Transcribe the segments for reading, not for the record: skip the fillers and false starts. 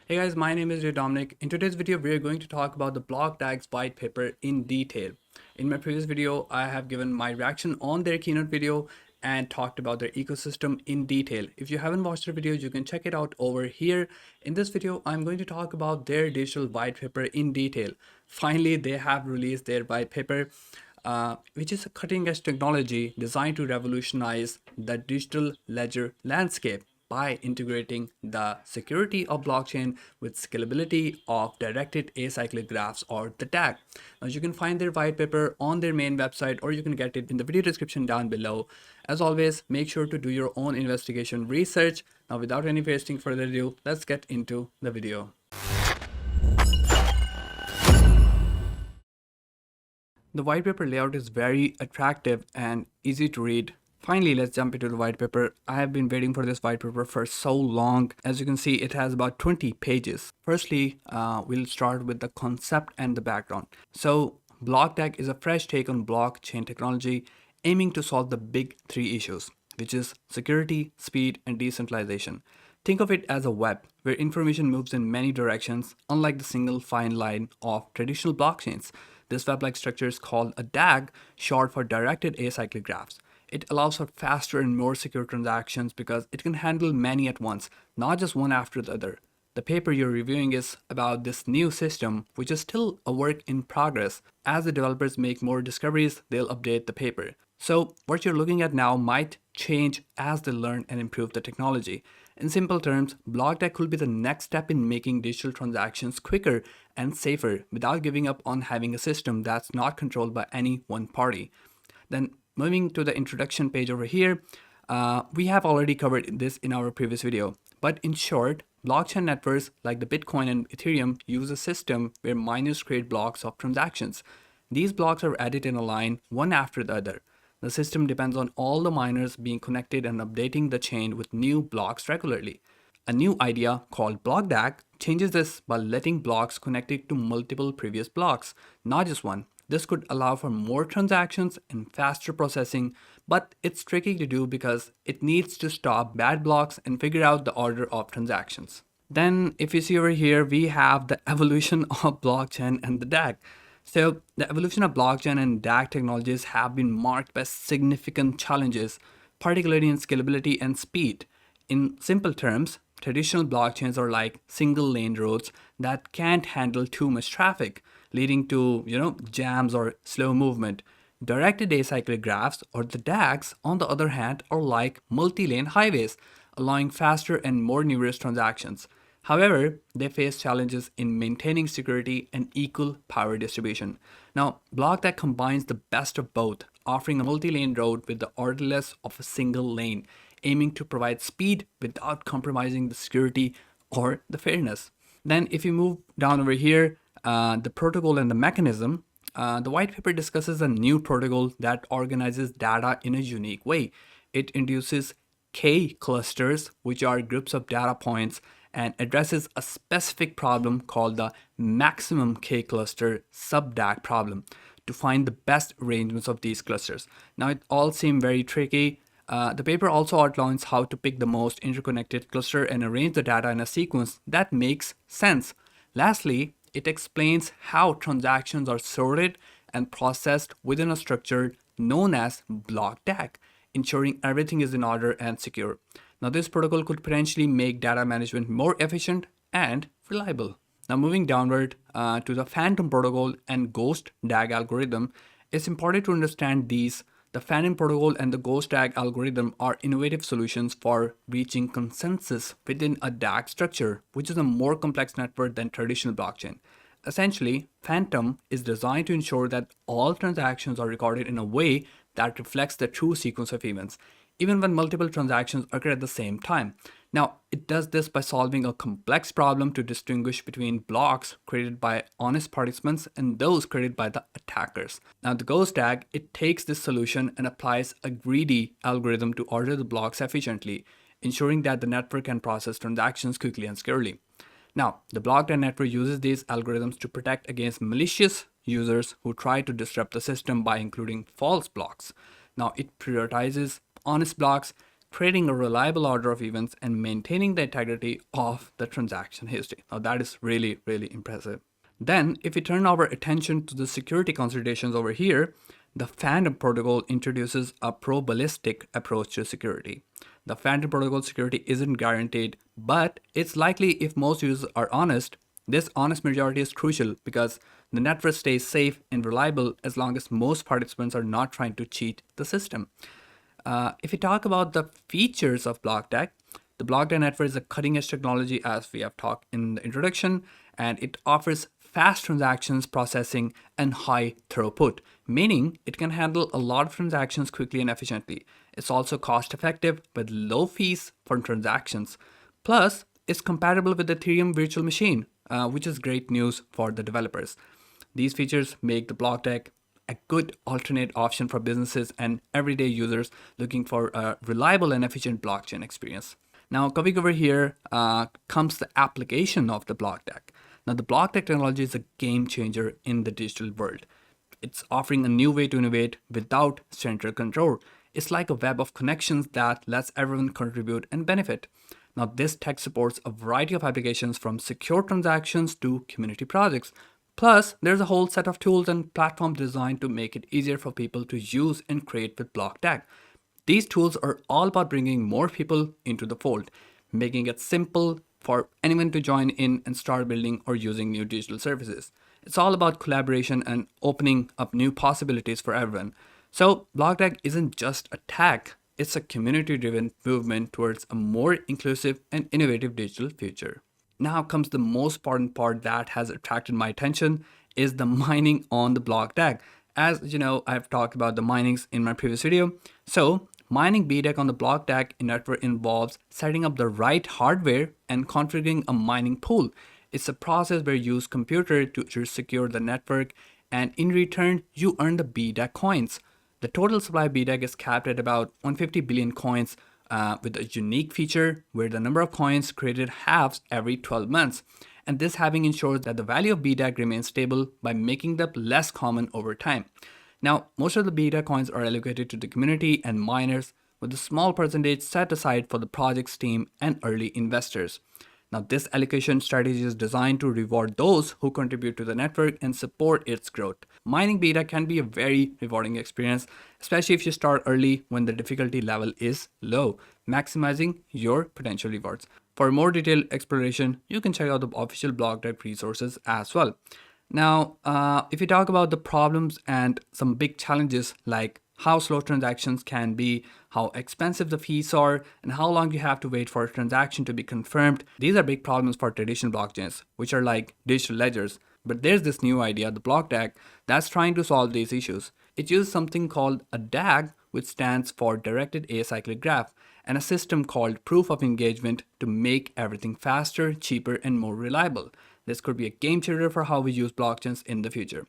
Hey guys, my name is Dominic. In today's video, we are going to talk about the BlockDAG's white paper in detail. In my previous video, I have given my reaction on their keynote video and talked about their ecosystem in detail. If you haven't watched the videos, you can check it out over here. In this video, I'm going to talk about their digital white paper in detail. Finally, they have released their white paper, which is a cutting-edge technology designed to revolutionize the digital ledger landscape by integrating the security of blockchain with scalability of directed acyclic graphs, or the DAG. Now you can find their white paper on their main website, or you can get it in the video description down below. As always, make sure to do your own investigation research. Now without any wasting further ado, let's get into the video. The white paper layout is very attractive and easy to read. Finally, let's jump into the white paper. I have been waiting for this white paper for so long. As you can see, it has about 20 pages. Firstly, we'll start with the concept and the background. So, BlockDAG is a fresh take on blockchain technology aiming to solve the big three issues, which is security, speed, and decentralization. Think of it as a web where information moves in many directions, unlike the single fine line of traditional blockchains. This web-like structure is called a DAG, short for directed acyclic graphs. It allows for faster and more secure transactions because it can handle many at once, not just one after the other. The paper you're reviewing is about this new system, which is still a work in progress. As the developers make more discoveries, they'll update the paper. So what you're looking at now might change as they learn and improve the technology. In simple terms, BlockDAG could be the next step in making digital transactions quicker and safer without giving up on having a system that's not controlled by any one party. Then moving to the introduction page over here, we have already covered this in our previous video. But in short, blockchain networks like the Bitcoin and Ethereum use a system where miners create blocks of transactions. These blocks are added in a line, one after the other. The system depends on all the miners being connected and updating the chain with new blocks regularly. A new idea called BlockDAG changes this by letting blocks connected to multiple previous blocks, not just one. This could allow for more transactions and faster processing, but it's tricky to do because it needs to stop bad blocks and figure out the order of transactions. Then if you see over here, we have the evolution of blockchain and the DAG. So the evolution of blockchain and DAG technologies have been marked by significant challenges, particularly in scalability and speed. In simple terms, traditional blockchains are like single lane roads that can't handle too much traffic, leading to, jams or slow movement. Directed acyclic graphs, or the DAGs, on the other hand, are like multi-lane highways, allowing faster and more numerous transactions. However, they face challenges in maintaining security and equal power distribution. Now, BlockDAG combines the best of both, offering a multi-lane road with the orderliness of a single lane, aiming to provide speed without compromising the security or the fairness. Then if you move down over here, the protocol and the mechanism, the white paper discusses a new protocol that organizes data in a unique way. It introduces K clusters, which are groups of data points, and addresses a specific problem called the maximum K cluster sub-DAG problem to find the best arrangements of these clusters. Now, it all seems very tricky. The paper also outlines how to pick the most interconnected cluster and arrange the data in a sequence that makes sense. Lastly, it explains how transactions are sorted and processed within a structure known as BlockDAG, ensuring everything is in order and secure. Now, this protocol could potentially make data management more efficient and reliable. Now, moving downward to the Phantom protocol and Ghost DAG algorithm, it's important to understand these. The Phantom protocol and the Ghost DAG algorithm are innovative solutions for reaching consensus within a DAG structure, which is a more complex network than traditional blockchain. Essentially, Phantom is designed to ensure that all transactions are recorded in a way that reflects the true sequence of events, even when multiple transactions occur at the same time. Now, it does this by solving a complex problem to distinguish between blocks created by honest participants and those created by the attackers. Now, the Ghost DAG, it takes this solution and applies a greedy algorithm to order the blocks efficiently, ensuring that the network can process transactions quickly and securely. Now, the BlockDAG network uses these algorithms to protect against malicious users who try to disrupt the system by including false blocks. Now, it prioritizes honest blocks, creating a reliable order of events, and maintaining the integrity of the transaction history. Now that is really, really impressive. Then, if we turn our attention to the security considerations over here, the Phantom Protocol introduces a probabilistic approach to security. The Phantom Protocol security isn't guaranteed, but it's likely if most users are honest. This honest majority is crucial because the network stays safe and reliable as long as most participants are not trying to cheat the system. If we talk about the features of BlockDAG, the BlockDAG network is a cutting-edge technology, as we have talked in the introduction, and it offers fast transactions processing and high throughput, meaning it can handle a lot of transactions quickly and efficiently. It's also cost-effective with low fees for transactions. Plus, it's compatible with the Ethereum virtual machine, which is great news for the developers. These features make the BlockDAG a good alternate option for businesses and everyday users looking for a reliable and efficient blockchain experience. Now, coming over here comes the application of the BlockDAG. Now, the BlockDAG technology is a game changer in the digital world. It's offering a new way to innovate without central control. It's like a web of connections that lets everyone contribute and benefit. Now, this tech supports a variety of applications from secure transactions to community projects. Plus, there's a whole set of tools and platforms designed to make it easier for people to use and create with BlockDAG. These tools are all about bringing more people into the fold, making it simple for anyone to join in and start building or using new digital services. It's all about collaboration and opening up new possibilities for everyone. So, BlockDAG isn't just a tech, it's a community-driven movement towards a more inclusive and innovative digital future. Now comes the most important part that has attracted my attention is the mining on the BlockDAG. As you know, I've talked about the minings in my previous video. So mining BDAG on the BlockDAG network involves setting up the right hardware and configuring a mining pool. It's a process where you use computer to secure the network, and in return, you earn the BDAG coins. The total supply of BDAG is capped at about 150 billion coins, with a unique feature where the number of coins created halves every 12 months. And this halving ensures that the value of BDAG remains stable by making them less common over time. Now, most of the BDAG coins are allocated to the community and miners, with a small percentage set aside for the project's team and early investors. Now, this allocation strategy is designed to reward those who contribute to the network and support its growth. Mining BDAG can be a very rewarding experience, especially if you start early when the difficulty level is low, maximizing your potential rewards. For more detailed exploration, you can check out the official BlockDAG resources as well. Now, if you talk about the problems and some big challenges like how slow transactions can be, how expensive the fees are, and how long you have to wait for a transaction to be confirmed. These are big problems for traditional blockchains, which are like digital ledgers. But there's this new idea, the BlockDAG, that's trying to solve these issues. It uses something called a DAG, which stands for Directed Acyclic Graph, and a system called Proof of Engagement to make everything faster, cheaper, and more reliable. This could be a game changer for how we use blockchains in the future.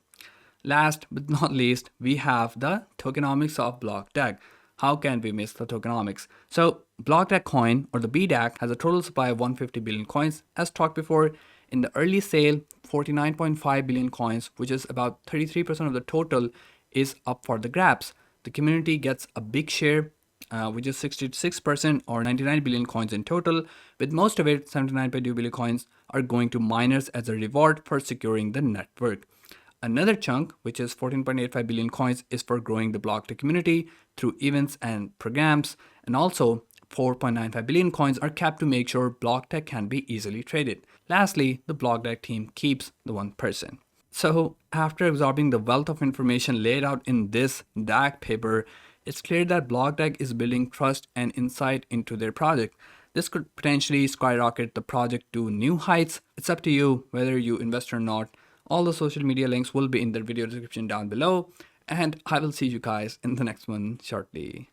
Last but not least, we have the tokenomics of BlockDAG. How can we miss the tokenomics? So BlockDAG coin, or the BDAG, has a total supply of 150 billion coins. As talked before, in the early sale, 49.5 billion coins, which is about 33% of the total, is up for the grabs. The community gets a big share, which is 66% or 99 billion coins in total, with most of it, 79.2 billion coins, are going to miners as a reward for securing the network. Another chunk, which is 14.85 billion coins, is for growing the BlockDAG community through events and programs, and also 4.95 billion coins are capped to make sure BlockDAG can be easily traded. Lastly, the BlockDAG team keeps the 1%. So, after absorbing the wealth of information laid out in this DAG paper, it's clear that BlockDAG is building trust and insight into their project. This could potentially skyrocket the project to new heights. It's up to you whether you invest or not. All the social media links will be in the video description down below, and I will see you guys in the next one shortly.